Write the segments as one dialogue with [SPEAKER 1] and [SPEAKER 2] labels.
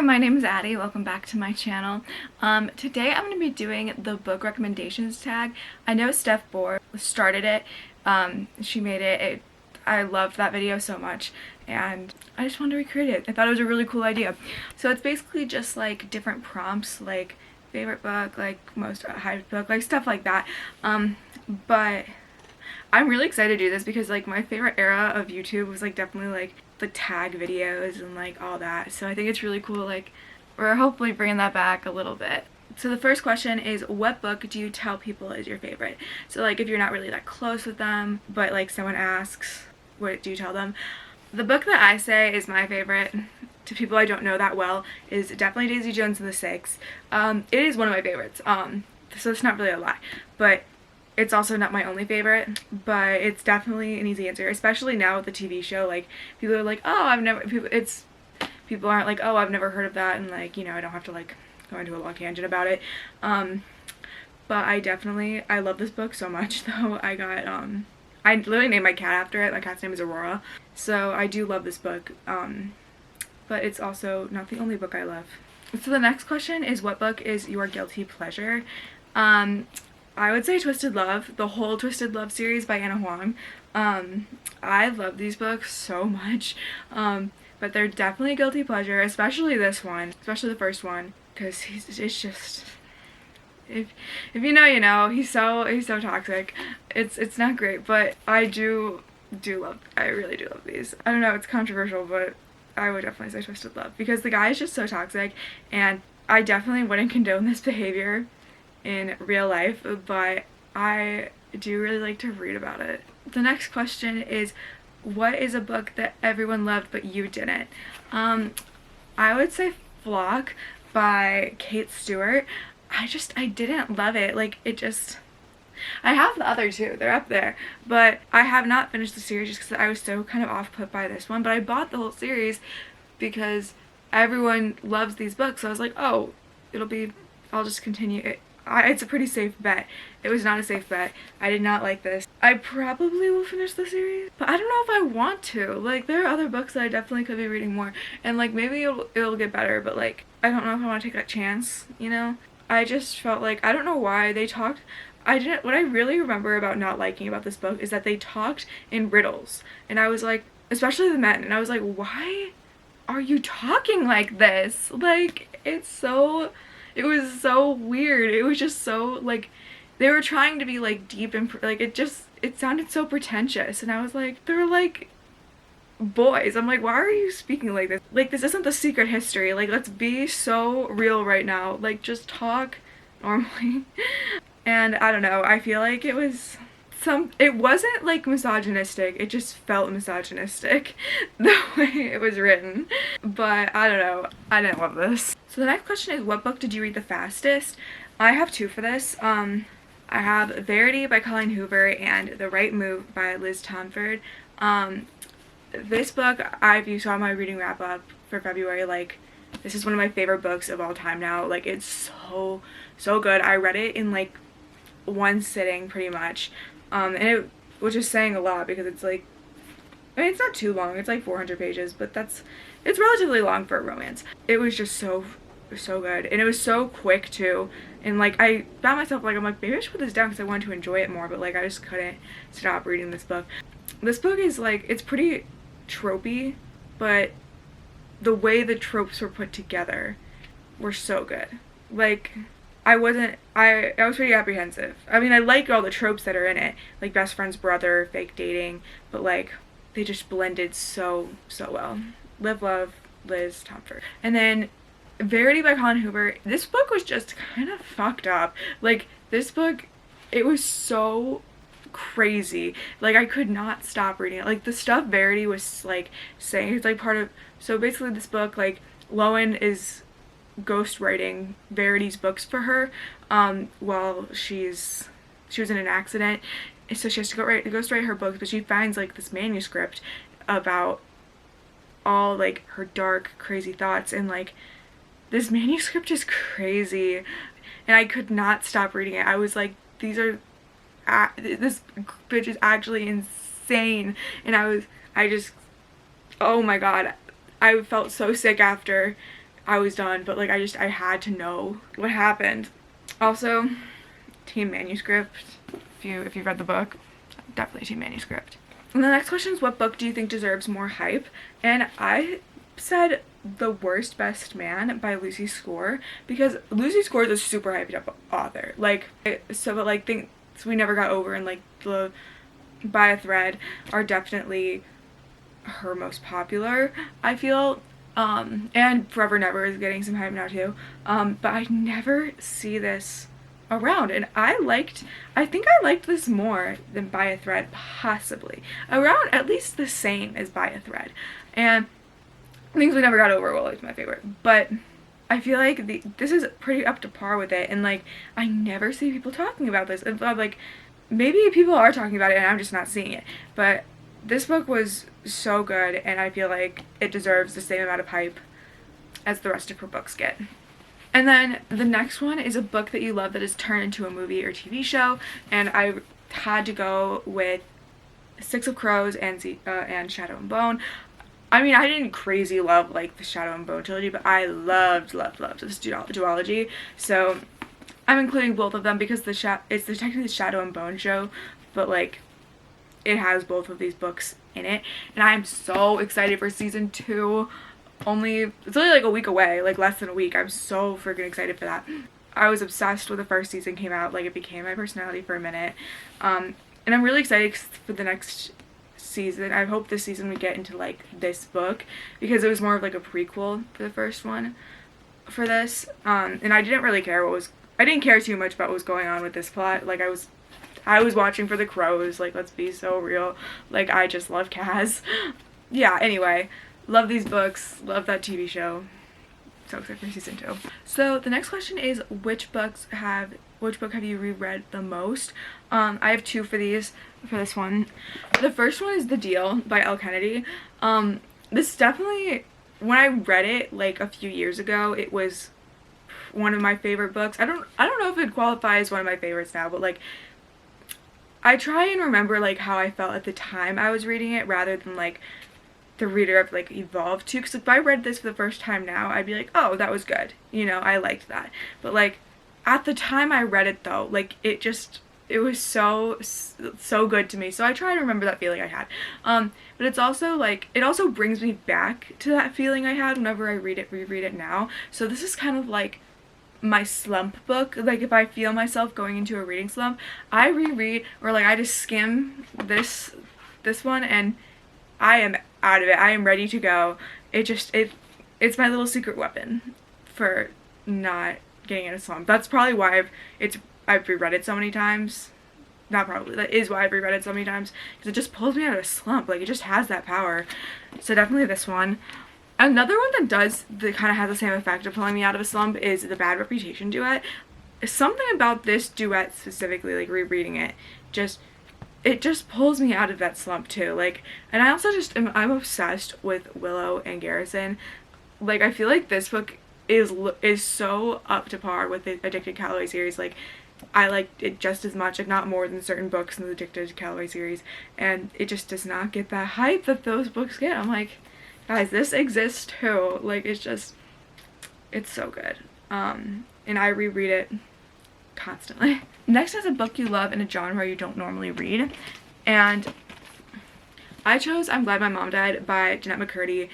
[SPEAKER 1] my name is Addie. Welcome back to my channel. Today I'm going to be doing the book recommendations tag. I know Steph Bohr started it. She made it. I loved that video so much and I just wanted to recreate it. I thought it was a really cool idea. So it's basically just like different prompts, like favorite book, like most hyped book, like stuff like that. But I'm really excited to do this because like my favorite era of YouTube was like definitely like the tag videos and like all that. So I think it's really cool, like we're hopefully bringing that back a little bit. So the first question is, what book do you tell people is your favorite? So like if you're not really that close with them but like someone asks, what do you tell them? The book that I say is my favorite to people I don't know that well is definitely Daisy Jones and the Six. It is one of my favorites, so it's not really a lie, but it's also not my only favorite, but it's definitely an easy answer, especially now with the TV show. Like people are like, oh, people aren't like, oh, I've never heard of that, and like, you know, I don't have to like go into a long tangent about it. But I love this book so much though. I literally named my cat after it. My cat's name is Aurora, so I do love this book, but it's also not the only book I love. So the next question is, what book is your guilty pleasure? I would say Twisted Love, the whole Twisted Love series by Anna Huang. I love these books so much, but they're definitely a guilty pleasure, especially this one, especially the first one, because it's just, if you know, you know, he's so toxic. It's not great, but I really do love these. I don't know, it's controversial, but I would definitely say Twisted Love because the guy is just so toxic, and I definitely wouldn't condone this behavior in real life, but I do really like to read about it. The next question is, what is a book that everyone loved but you didn't? I would say Flock by Kate Stewart. I didn't love it. Like, I have the other two, they're up there, but I have not finished the series just because I was so kind of off put by this one. But I bought the whole series because everyone loves these books, so I was like, oh, I'll just continue it. It's a pretty safe bet. It was not a safe bet. I did not like this. I probably will finish the series, but I don't know if I want to. Like, there are other books that I definitely could be reading more, and like maybe it'll get better, but like I don't know if I want to take that chance, you know? I just felt like, I don't know why they talked. What I really remember about not liking about this book is that they talked in riddles, and I was like, especially the men, and I was like, why are you talking like this? Like, it was so weird. It was just so, like, they were trying to be, like, deep and, like, it sounded so pretentious. And I was like, they're, like, boys. I'm like, why are you speaking like this? Like, this isn't The Secret History. Like, let's be so real right now. Like, just talk normally. And I don't know. I feel like it wasn't, like, misogynistic. It just felt misogynistic the way it was written. But I don't know. I didn't love this. So the next question is, what book did you read the fastest? I have two for this. I have Verity by Colleen Hoover and The Right Move by Liz Tomford. This book, if you saw my reading wrap up for February, like, this is one of my favorite books of all time now. Like, it's so good. I read it in like one sitting pretty much. Which is saying a lot because it's like, I mean, it's not too long. It's like 400 pages, but it's relatively long for a romance. It was just so good, and it was so quick too. And like, I found myself like, I'm like, maybe I should put this down because I wanted to enjoy it more, but like I just couldn't stop reading this book. This book is like, it's pretty tropey, but the way the tropes were put together were so good. Like, I was pretty apprehensive. I mean, I like all the tropes that are in it, like best friend's brother, fake dating, but like they just blended so well. Live, Love, Liz Tomford. And then Verity by Colleen Hoover. This book was just kind of fucked up. Like, this book, it was so crazy. Like, I could not stop reading it. Like, the stuff Verity was like saying, it's like part of, so basically this book, like, Lowen is ghostwriting Verity's books for her while she was in an accident, so she has to ghostwrite her books, but she finds like this manuscript about all like her dark crazy thoughts, and like this manuscript is crazy, and I could not stop reading it. I was like, this bitch is actually insane, and I just, oh my god, I felt so sick after I was done, but like I had to know what happened. Also, Team Manuscript. If you've read the book, definitely Team Manuscript. And the next question is, what book do you think deserves more hype? And I said The Worst Best Man by Lucy Score, because Lucy Score is a super hyped up author. Like, so but like things We Never Got Over and like the By a Thread are definitely her most popular, I feel. And Forever Never is getting some hype now too. But I never see this around, and I think I liked this more than By a Thread, possibly around at least the same as By a Thread. And Things We Never Got Over will always my favorite, but I feel like this is pretty up to par with it, and like I never see people talking about this. Like maybe people are talking about it and I'm just not seeing it, but this book was so good, and I feel like it deserves the same amount of hype as the rest of her books get. And then the next one is a book that you love that is turned into a movie or TV show, and I had to go with Six of Crows and Shadow and Bone. I mean, I didn't crazy love like the Shadow and Bone trilogy, but I loved this duology. So I'm including both of them because it's technically the Shadow and Bone show, but like it has both of these books in it, and I'm so excited for season 2. It's only like a week away, like less than a week. I'm so freaking excited for that. I was obsessed when the first season came out. Like, it became my personality for a minute. And I'm really excited for the next season. I hope this season we get into like this book, because it was more of like a prequel for the first one for this. And I didn't care too much about what was going on with this plot. Like, I was watching for the crows, like, let's be so real. Like, I just love Kaz. Yeah, anyway, love these books, love that TV show. So excited for season 2. So the next question is, which book have you reread the most? I have 2 for this one. The first one is The Deal by Elle Kennedy. This definitely, when I read it like a few years ago, it was one of my favorite books. I don't know if it qualifies one of my favorites now, but like I try and remember like how I felt at the time I was reading it, rather than like the reader I've like evolved to. Because if I read this for the first time now, I'd be like, oh, that was good, you know, I liked that. But like at the time I read it though, like it was so good to me. So I try to remember that feeling I had. But it's also like, it also brings me back to that feeling I had whenever I reread it now. So this is kind of like my slump book. Like, if I feel myself going into a reading slump, I reread, or like I just skim this one, and I am out of it. I am ready to go. It's my little secret weapon for not getting in a slump. That's probably why I've reread it so many times. Not probably, that is why I've reread it so many times, because it just pulls me out of a slump. Like, it just has that power. So definitely this one. Another one that kind of has the same effect of pulling me out of a slump is the Bad Reputation duet. Something about this duet specifically, like rereading it, it just pulls me out of that slump too. Like, and I also I'm obsessed with Willow and Garrison. Like, I feel like this book is so up to par with the Addicted Callaway series. Like, I liked it just as much, if not more, than certain books in the Addicted Callaway series, and it just does not get that hype that those books get. I'm like, guys, this exists too. Like, it's so good. And I reread it constantly. Next is a book you love in a genre you don't normally read, and I chose I'm Glad My Mom Died by Jennette McCurdy.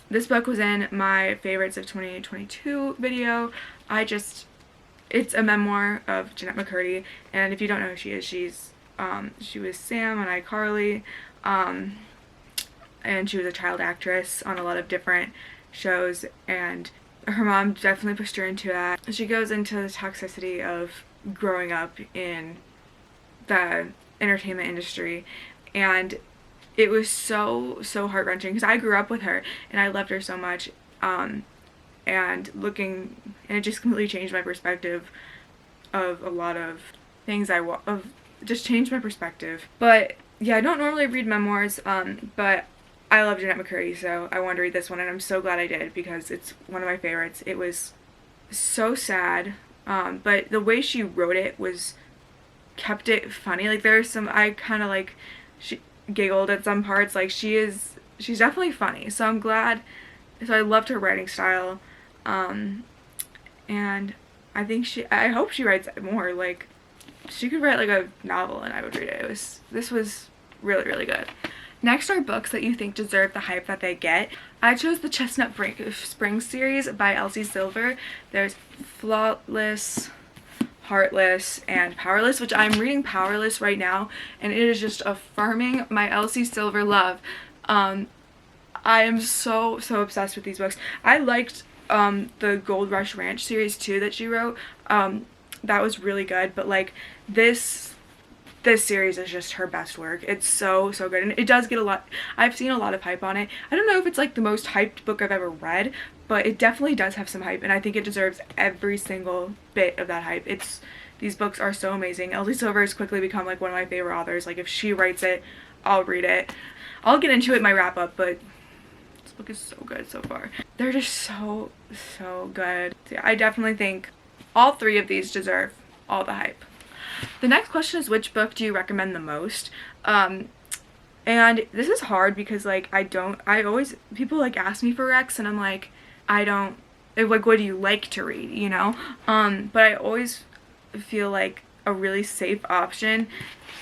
[SPEAKER 1] This book was in my favorites of 2022 video. It's a memoir of Jennette McCurdy, and if you don't know who she is, she was Sam on iCarly, and she was a child actress on a lot of different shows, and her mom definitely pushed her into that. She goes into the toxicity of growing up in the entertainment industry, and it was so heart-wrenching, because I grew up with her and I loved her so much, and it just completely changed my perspective of a lot of things. Just changed my perspective. But yeah, I don't normally read memoirs, but I love Jennette McCurdy, so I wanted to read this one, and I'm so glad I did, because it's one of my favorites. It was so sad, but the way she wrote it kept it funny. Like, there's some, I kind of she giggled at some parts. Like, she's definitely funny, so I'm glad So I loved her writing style. And I hope she writes more. Like, she could write like a novel and I would read it. This was really, really good. Next are books that you think deserve the hype that they get. I chose the Chestnut Springs series by Elsie Silver. There's Flawless, Heartless, and Powerless, which I'm reading Powerless right now, and it is just affirming my Elsie Silver love. I am so obsessed with these books. I liked the Gold Rush Ranch series too that she wrote. That was really good, but like this series is just her best work. It's so good, and it does get a lot. I've seen a lot of hype on it. I don't know if it's like the most hyped book I've ever read, but it definitely does have some hype, and I think it deserves every single bit of that hype. These books are so amazing. Elsie Silver has quickly become like one of my favorite authors. Like, if she writes it, I'll read it. I'll get into it in my wrap up, but this book is so good so far. They're just so good. So yeah, I definitely think all three of these deserve all the hype. The next question is, which book do you recommend the most? And this is hard because like people like ask me for recs and I'm like, like, what do you like to read, you know? But I always feel like a really safe option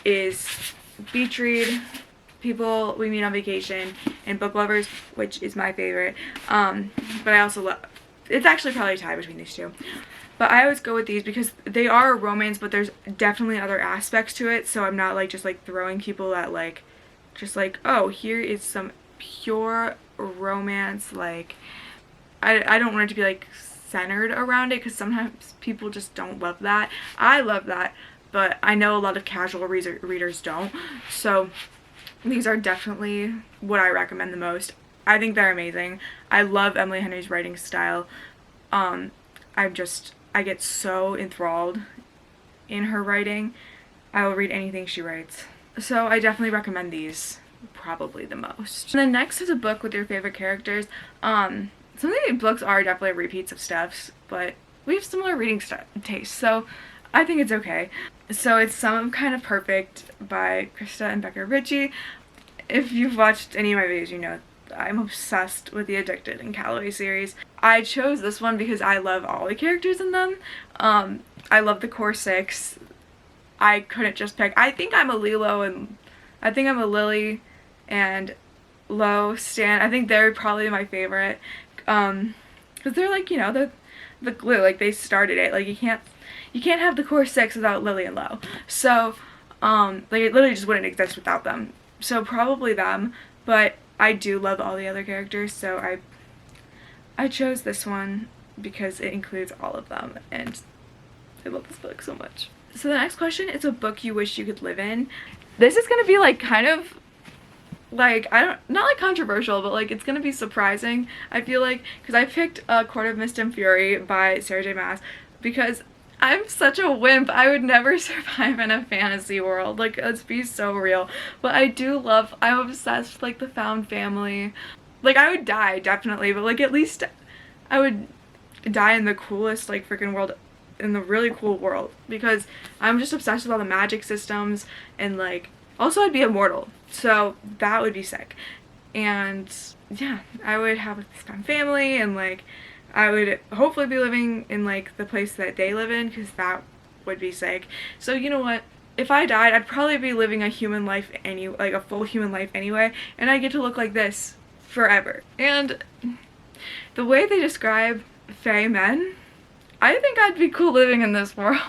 [SPEAKER 1] is Beach Read, People We Meet on Vacation, and Book Lovers, which is my favorite. But I also love, it's actually probably a tie between these two. But I always go with these because they are a romance, but there's definitely other aspects to it. So I'm not like just like throwing people at like, just like, oh, here is some pure romance. Like, I don't want it to be like centered around it because sometimes people just don't love that. I love that, but I know a lot of casual readers don't. So these are definitely what I recommend the most. I think they're amazing. I love Emily Henry's writing style. I get so enthralled in her writing. I will read anything she writes. So I definitely recommend these probably the most. And then next is a book with your favorite characters. Some of these books are definitely repeats of Steph's, but we have similar reading tastes, so I think it's okay. So it's Some Kind of Perfect by Krista and Becca Ritchie. If you've watched any of my videos, you know I'm obsessed with the Addicted and Calloway series. I chose this one because I love all the characters in them. I love the core six. I couldn't just pick. I think I'm a Lily and Lo stan. I think they're probably my favorite. Because they're like, you know, the glue. Like, they started it. Like, you can't have the core six without Lily and Lo. So, like, it literally just wouldn't exist without them. So probably them. But I do love all the other characters, so I chose this one because it includes all of them, and I love this book so much. So the next question is a book you wish you could live in. This is gonna be like kind of like, not like controversial, but like it's gonna be surprising, I feel like, because I picked Court of Mist and Fury by Sarah J Maas because I'm such a wimp. I would never survive in a fantasy world. Like, let's be so real. But I'm obsessed with like the found family. Like, I would die definitely, but like at least I would die in the coolest like freaking world, in the really cool world, because I'm just obsessed with all the magic systems, and like also I'd be immortal. So that would be sick. And yeah, I would have this found family, and like I would hopefully be living in like the place that they live in, because that would be sick. So you know what? If I died, I'd probably be living a human life like a full human life anyway, and I get to look like this forever. And the way they describe fae men, I think I'd be cool living in this world.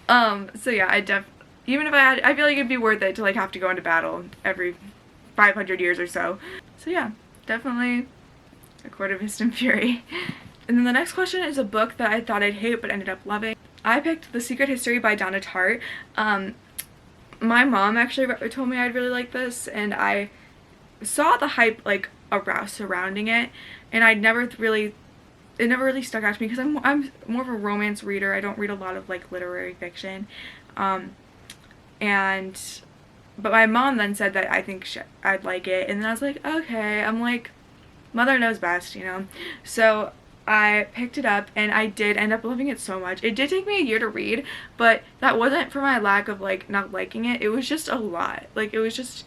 [SPEAKER 1] So yeah, even if I feel like it'd be worth it to like have to go into battle every 500 years or so. So yeah, definitely A Court of Mist and Fury. And then the next question is a book that I thought I'd hate but ended up loving. I picked The Secret History by Donna Tartt. My mom actually told me I'd really like this, and I saw the hype like surrounding it, and it never really stuck out to me because I'm more of a romance reader. I don't read a lot of like literary fiction. But my mom then said that I think I'd like it, and then I was like, okay. I'm like, mother knows best, you know. So I picked it up, and I did end up loving it so much. It did take me a year to read, but that wasn't for my lack of like not liking it. It was just a lot. Like, it was just,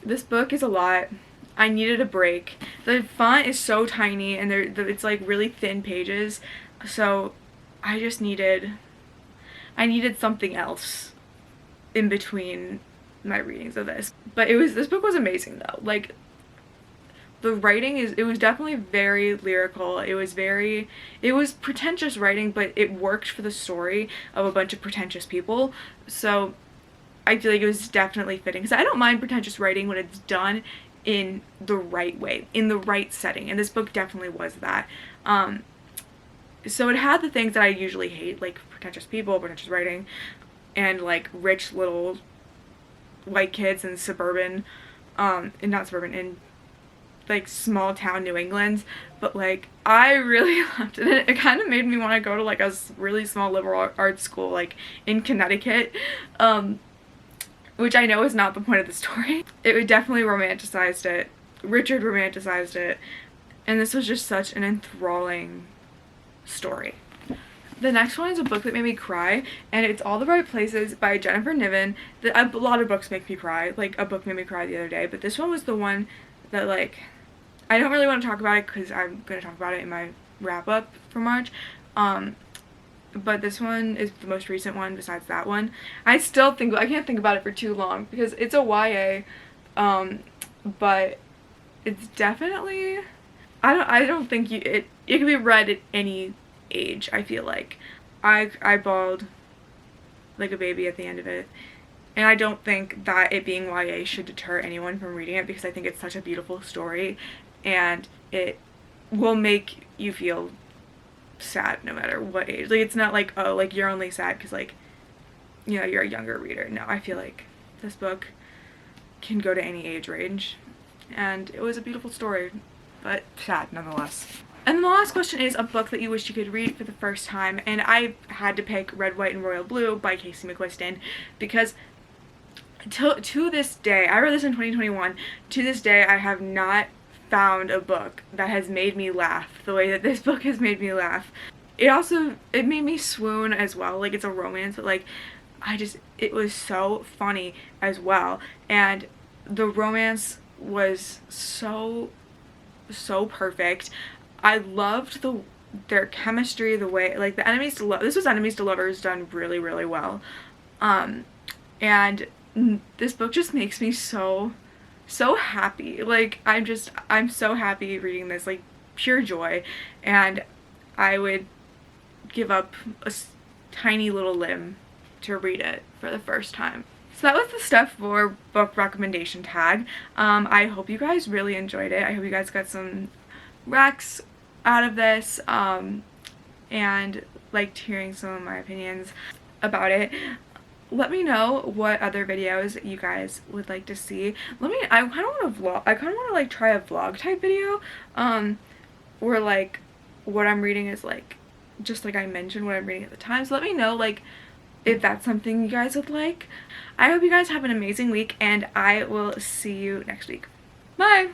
[SPEAKER 1] this book is a lot. I needed a break. The font is so tiny, and it's like really thin pages, so I needed something else in between my readings of this. But this book was amazing though. Like, the writing it was definitely very lyrical. It was pretentious writing, but it worked for the story of a bunch of pretentious people. So I feel like it was definitely fitting, because I don't mind pretentious writing when it's done in the right way, in the right setting, and this book definitely was that. So it had the things that I usually hate, like pretentious people, pretentious writing, and like rich little white kids in suburban, and not suburban, in like small town New England. But like, I really loved it. It kind of made me want to go to like a really small liberal arts school like in Connecticut, which I know is not the point of the story. It definitely romanticized it. Richard romanticized it, and this was just such an enthralling story. The next one is a book that made me cry, and it's All the Right Places by Jennifer Niven. A lot of books make me cry. Like, a book made me cry the other day, but this one was the one that, like, I don't really want to talk about it because I'm going to talk about it in my wrap-up for March. But this one is the most recent one besides that one. I can't think about it for too long because it's a YA, but it's definitely, I don't think it can be read at any age. I feel like I bawled like a baby at the end of it, and I don't think that it being YA should deter anyone from reading it, because I think it's such a beautiful story and it will make you feel sad no matter what age. Like, it's not like, oh, like you're only sad because, like, you know, you're a younger reader. No, I feel like this book can go to any age range, and it was a beautiful story, but sad nonetheless. And then the last question is a book that you wish you could read for the first time, and I had to pick Red, White, and Royal Blue by Casey McQuiston, because to this day, I read this in 2021, to this day I have not found a book that has made me laugh the way that this book has made me laugh. It made me swoon as well. Like, it's a romance, but like, it was so funny as well, and the romance was so perfect. I loved their chemistry, the way, like, this was enemies to lovers done really, really well. And this book just makes me so happy. Like, I'm so happy reading this, like, pure joy, and I would give up a tiny little limb to read it for the first time. So that was the Steph Bohr book recommendation tag. I hope you guys really enjoyed it. I hope you guys got some recs out of this, and liked hearing some of my opinions about it. Let me know what other videos you guys would like to see. I kind of want to vlog. I kind of want to like try a vlog type video, where like what I'm reading is like, just like I mentioned what I'm reading at the time. So let me know like if that's something you guys would like. I hope you guys have an amazing week, and I will see you next week. Bye!